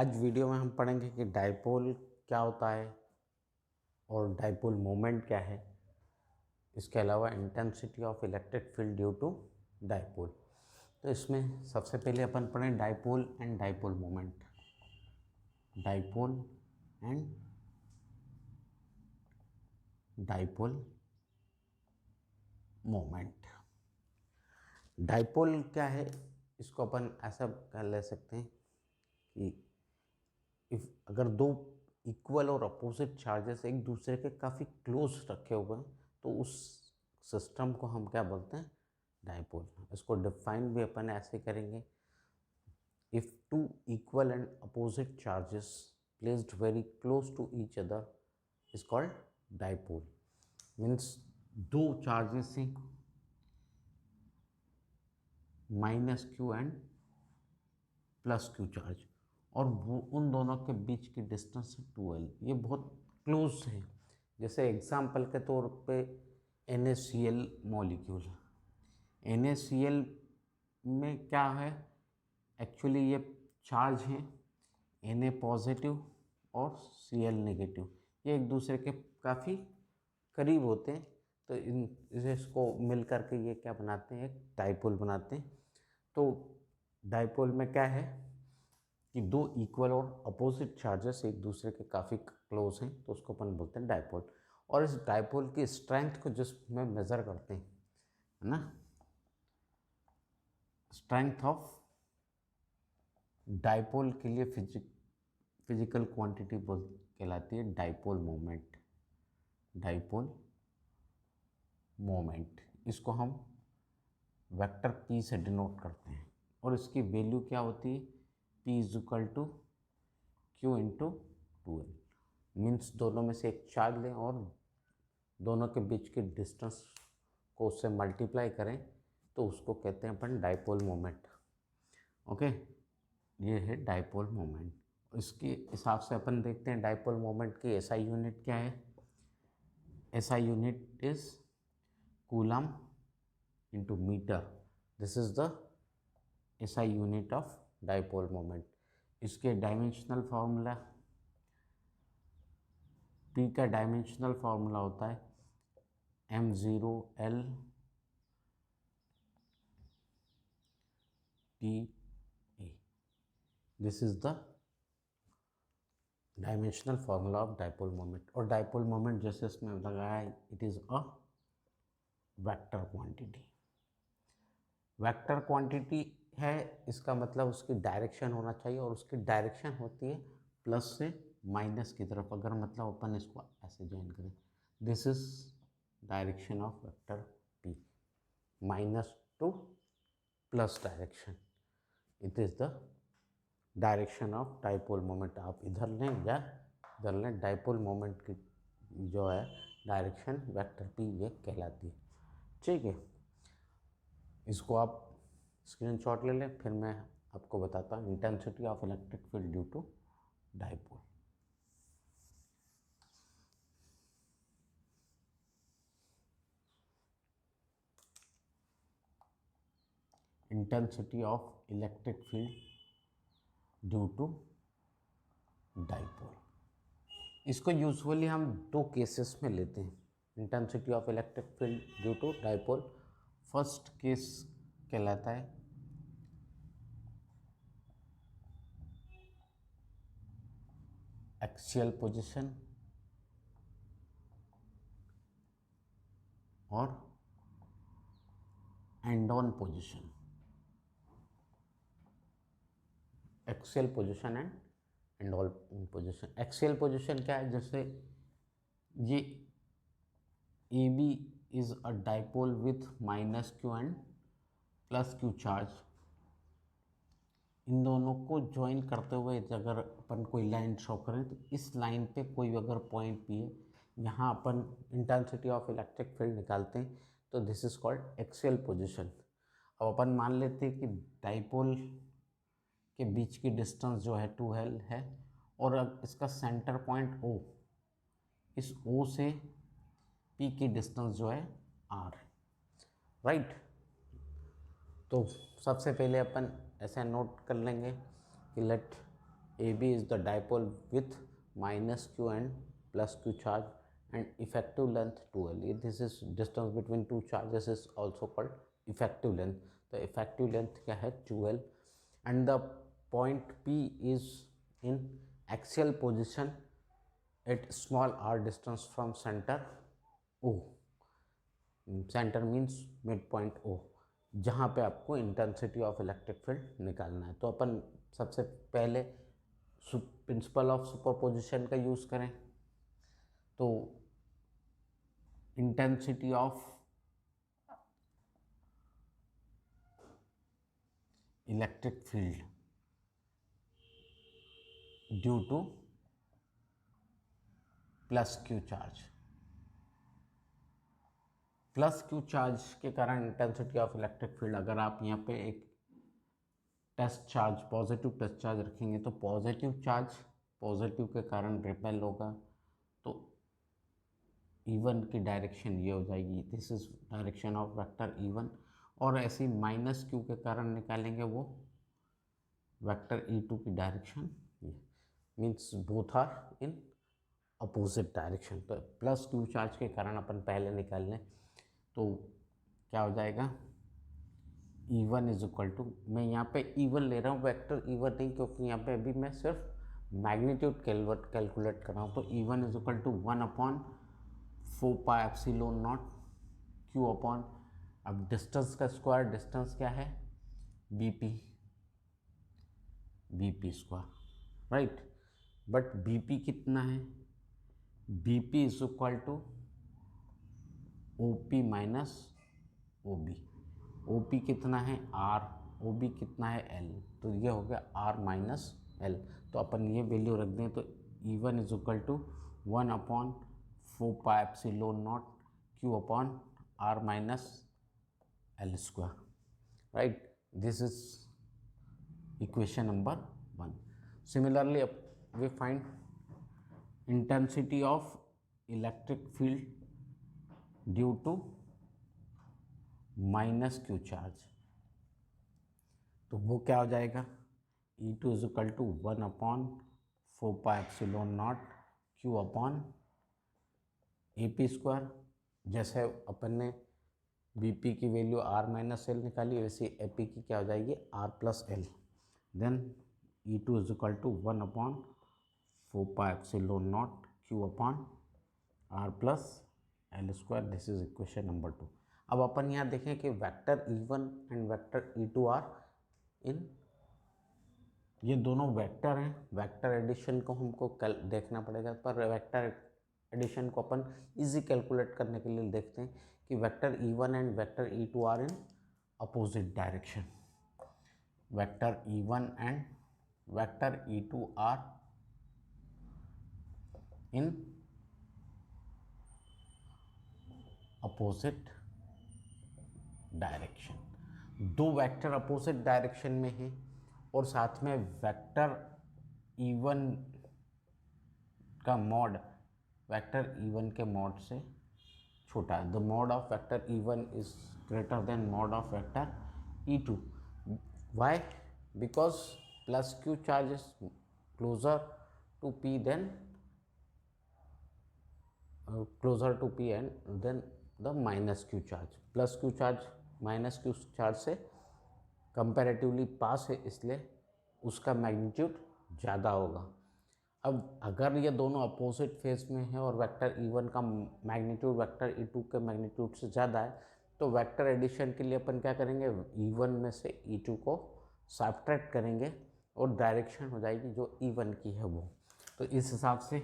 आज वीडियो में हम पढ़ेंगे कि डाइपोल क्या होता है और डाइपोल मोमेंट क्या है। इसके अलावा intensity of electric field due to dipole. तो इसमें सबसे पहले अपन पढ़ें dipole and dipole moment. Dipole and dipole moment. Dipole क्या है, इसको अपन ऐसा कर ले सकते हैं कि अगर दो इक्वल और अपोजिट चार्जेस एक दूसरे के काफ़ी क्लोज रखे हुए हैं तो उस सिस्टम को हम क्या बोलते हैं, डाइपोल। इसको डिफाइन भी अपन ऐसे करेंगे, if two equal and opposite charges placed very close to each other is called dipole. Means दो चार्जेस हैं minus Q and plus Q charge, और वो उन दोनों के बीच की डिस्टेंस 2L, ये बहुत क्लोज है। जैसे एग्जांपल के तौर पे NaCl मॉलिक्यूल। NaCl में क्या है, एक्चुअली ये चार्ज हैं Na पॉजिटिव और Cl नेगेटिव, ये एक दूसरे के काफ़ी करीब होते हैं। तो इसको मिल करके ये क्या बनाते हैं, एक डाइपोल बनाते हैं। तो डाइपोल में क्या है कि दो इक्वल और अपोजिट चार्जेस एक दूसरे के काफ़ी क्लोज हैं, तो उसको अपन बोलते हैं डाइपोल। और इस डाइपोल की स्ट्रेंथ को जिसमें मेज़र करते हैं, है ना, स्ट्रेंथ ऑफ डाइपोल के लिए फिजिकल क्वांटिटी कहलाती है डाइपोल मोमेंट। डाइपोल मोमेंट, इसको हम वेक्टर P से डिनोट करते हैं, और इसकी वैल्यू क्या होती है, P is equal to Q into 2L। Means दोनों में से एक चार्ज लें और दोनों के बीच के डिस्टेंस को उससे मल्टीप्लाई करें, तो उसको कहते हैं अपन डाइपोल मोमेंट। ओके, ये है डाइपोल मोमेंट। इसके हिसाब से अपन देखते हैं डाइपोल मोमेंट की SI यूनिट क्या है। SI unit is coulomb into metre. This is the SI unit of dipole moment. इसके डायमेंशनल फार्मूला, P का डायमेंशनल फार्मूला होता है m0L TA। This is the dimensional formula of dipole moment. और dipole moment जैसे इसमें लगाया है, it is a vector quantity. Vector quantity है, इसका मतलब उसकी डायरेक्शन होना चाहिए, और उसकी डायरेक्शन होती है प्लस से माइनस की तरफ। अगर मतलब अपन इसको ऐसे ज्वाइन करें, this is direction of vector P, minus two plus direction, it is the direction of dipole moment. आप इधर लें या इधर लें, डाइपोल मोमेंट की जो है डायरेक्शन वेक्टर P ये कहलाती है। ठीक है, इसको आप स्क्रीनशॉट ले लें, फिर मैं आपको बताता हूँ intensity of electric field due to dipole. Intensity of electric field due to dipole, इसको यूजुअली हम दो केसेस में लेते हैं, intensity of electric field due to dipole. First case कहलाता है एक्सियल पोजीशन और end on position. Axial position end end on position. Axial position क्या है, जैसे ये AB is a dipole with minus Q and plus Q charge. इन दोनों को ज्वाइन करते हुए अगर अपन कोई लाइन ड्रॉ करें, तो इस लाइन पे कोई अगर पॉइंट भी है, यहाँ अपन इंटेंसिटी ऑफ इलेक्ट्रिक फील्ड निकालते हैं, तो this is called axial position. अब अपन मान लेते हैं कि डाइपोल के बीच की डिस्टेंस जो है 2L है, और अब इसका सेंटर पॉइंट O, इस O से P की डिस्टेंस जो है R है, राइट। तो सबसे पहले अपन ऐसे नोट कर लेंगे कि late AB is the dipole with minus q and plus q charge and effective length 2L. This is distance between two charges is also called effective length. The effective length क्या है 2L and the point P is in axial position at small r distance from center O. Centre means mid point O, जहाँ पे आपको intensity of electric field निकालना है। तो अपन सबसे पहले प्रिंसिपल ऑफ सुपरपोजिशन का यूज़ करें। तो intensity of electric field due two plus Q charge, plus Q charge के कारण इंटेंसिटी ऑफ इलेक्ट्रिक फील्ड, अगर आप यहाँ पे एक test charge positive test charge रखेंगे तो पॉजिटिव चार्ज पॉजिटिव के कारण रिपेल होगा, तो E1 की डायरेक्शन ये हो जाएगी, this is direction of vector E1। और ऐसी माइनस क्यू के कारण निकालेंगे वो वेक्टर E2 की डायरेक्शन, ये means both are in opposite direction. तो प्लस क्यू चार्ज के कारण अपन पहले निकाल लें, तो क्या हो जाएगा E1 इज इक्वल टू, मैं यहाँ पे E1 ले रहा हूँ वेक्टर E1 नहीं, क्योंकि यहाँ पे अभी मैं सिर्फ मैग्नीट्यूड कैलकुलेट कर रहा हूँ। तो E1 is equal to 1/4 pi epsilon naught Q upon, अब डिस्टेंस का स्क्वायर, डिस्टेंस क्या है BP square, right. But BP कितना है, BP is equal to OP minus OB। OP कितना है R, OB कितना है L, तो ये हो गया R माइनस L। तो अपन ये वैल्यू रख दें, तो E1 is equal to 1/4 pi epsilon naught Q upon R minus L square, right. This is equation number 1। Similarly we find intensity of electric field due to minus Q charge, तो वो क्या हो जाएगा E2 is equal to 1/4 pi epsilon naught Q upon AP square. जैसे अपन ने BP की value R minus L निकाली, वैसे AP की क्या हो जाएगी R plus L। Then E2 is equal to 1/4 pi epsilon naught Q upon R plus L square. This is equation number 2। अब अपन यहाँ देखें कि vector E1 and vector E2 are in, ये दोनों वेक्टर हैं, वेक्टर एडिशन को हमको देखना पड़ेगा, पर वेक्टर एडिशन को अपन इजी कैलकुलेट करने के लिए देखते हैं कि vector E1 and vector E2 are in opposite direction. Vector E1 and vector E2 are in opposite direction. दो वेक्टर अपोजिट डायरेक्शन में हैं और साथ में वेक्टर E1 का मॉड वेक्टर E1 के मॉड से छोटा है। The mod of vector E1 is greater than mod of vector E2। Why? Because plus Q charge is closer to P than closer to P and then the minus Q charge. Plus Q charge minus Q charge से comparatively पास है, इसलिए उसका magnitude ज़्यादा होगा। अब अगर ये दोनों अपोजिट फेज में है और वेक्टर E1 का मैग्नीट्यूड वेक्टर E2 के मैग्नीट्यूड से ज़्यादा है, तो वेक्टर एडिशन के लिए अपन क्या करेंगे, E1 में से E2 को सब्ट्रैक्ट करेंगे और डायरेक्शन हो जाएगी जो E1 की है वो। तो इस हिसाब से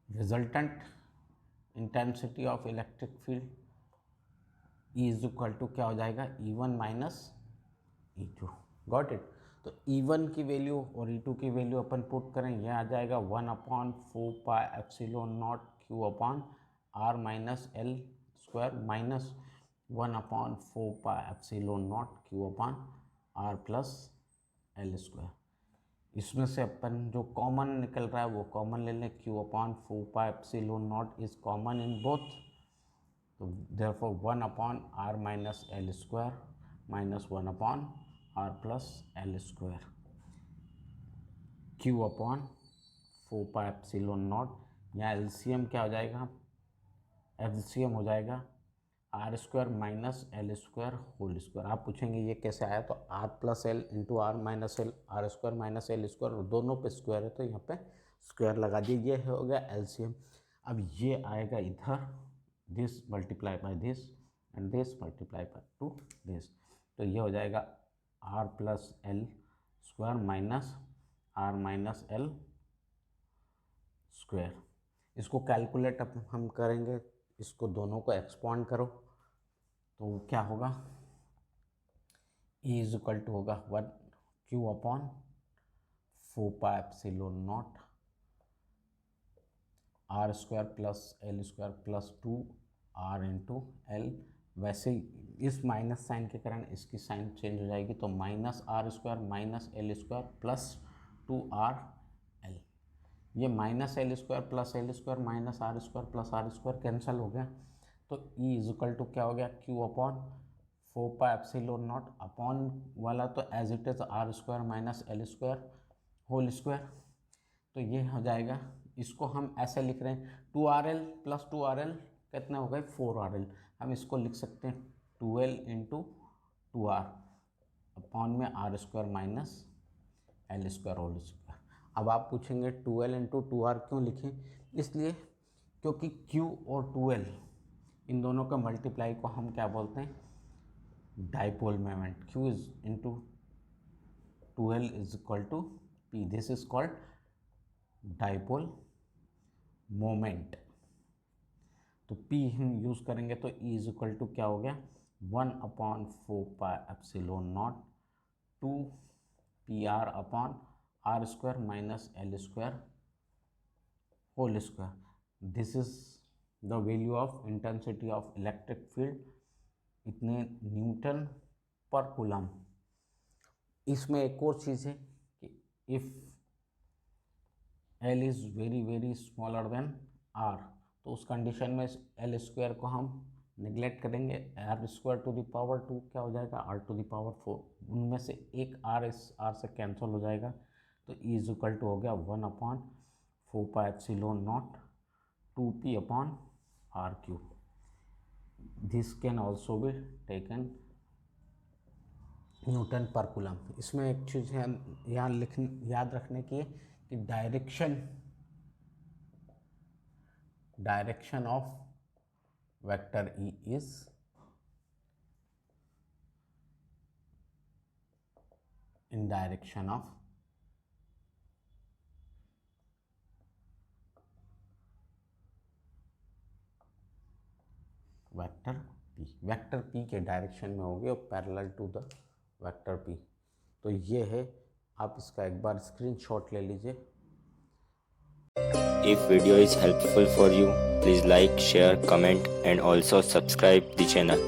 resultant intensity of electric field E is equal to क्या हो जाएगा E1 minus E2। Got it. तो E1 की वैल्यू और E2 की वैल्यू अपन पुट करें, यह आ जाएगा 1/4 pi epsilon naught Q upon R minus L square minus 1/4 pi epsilon naught Q upon R plus L square. इसमें से अपन जो कॉमन निकल रहा है वो कॉमन ले लें, Q/4 pi epsilon naught is common in both, तो therefore 1/R minus L square minus 1 upon R plus L square, Q upon 4 pi epsilon naught, यहाँ एलसीएम क्या हो जाएगा, एलसीएम हो जाएगा R square minus L square whole square. आप पूछेंगे ये कैसे आया, तो R plus L into R minus L, R square minus L square, दोनों पे स्क्वायर है तो यहाँ पे स्क्वायर लगा दिए, ये हो गया एलसीएम। अब ये आएगा इधर, this multiply by this and this multiply by to this, तो ये हो जाएगा R plus L square minus R minus L square. इसको कैलकुलेट अब हम करेंगे, इसको दोनों को एक्सपांड करो तो क्या होगा, E इज इक्वल टू होगा 1 Q upon 4 pi epsilon naught R square plus L square plus 2 R into L. वैसे इस माइनस साइन के कारण इसकी साइन चेंज हो जाएगी, तो minus R square minus L square plus 2 R L, ये minus L square plus L square minus R square plus R square cancel हो गया, तो E इज इक्वल टू क्या हो गया, Q upon 4 pi epsilon naught, upon वाला तो as it is R square minus L square whole square, तो ये हो जाएगा, इसको हम ऐसे लिख रहे हैं 2RL प्लस 2RL कितना हो गए 4RL, हम इसको लिख सकते हैं 12 इंटू 2R अपॉन में R square minus L square whole square. अब आप पूछेंगे 12 इंटू 2R क्यों लिखें, इसलिए क्योंकि Q और 12 इन दोनों का मल्टीप्लाई को हम क्या बोलते हैं, dipole moment. Q is into 12 is equal to P, this is called dipole moment. तो P हम यूज़ करेंगे तो E इज इक्वल टू क्या हो गया 1 upon 4 pi epsilon naught 2 PR upon R square minus L square whole square. This is the value of intensity of electric field, इतने newton per coulomb. इसमें एक और चीज़ है कि if L is very very smaller than R, तो उस condition में एल स्क्वायर को हम निगलेक्ट करेंगे, R square to the power 2 क्या हो जाएगा आर टू द पावर 4, उनमें से एक आर इस आर से कैंसिल हो जाएगा, तो E इज इक्वल टू हो गया 1 upon 4 pi epsilon naught 2P upon R cube. This can also be taken newton per coulomb. इसमें एक चीज़ है यहाँ याद रखने की कि direction of vector E is in direction of vector P, vector P के डायरेक्शन में होगी और parallel to the vector P। तो ये है, आप इसका एक बार स्क्रीनशॉट ले लीजिए। If video is helpful for you, please like, share, comment and also subscribe the channel.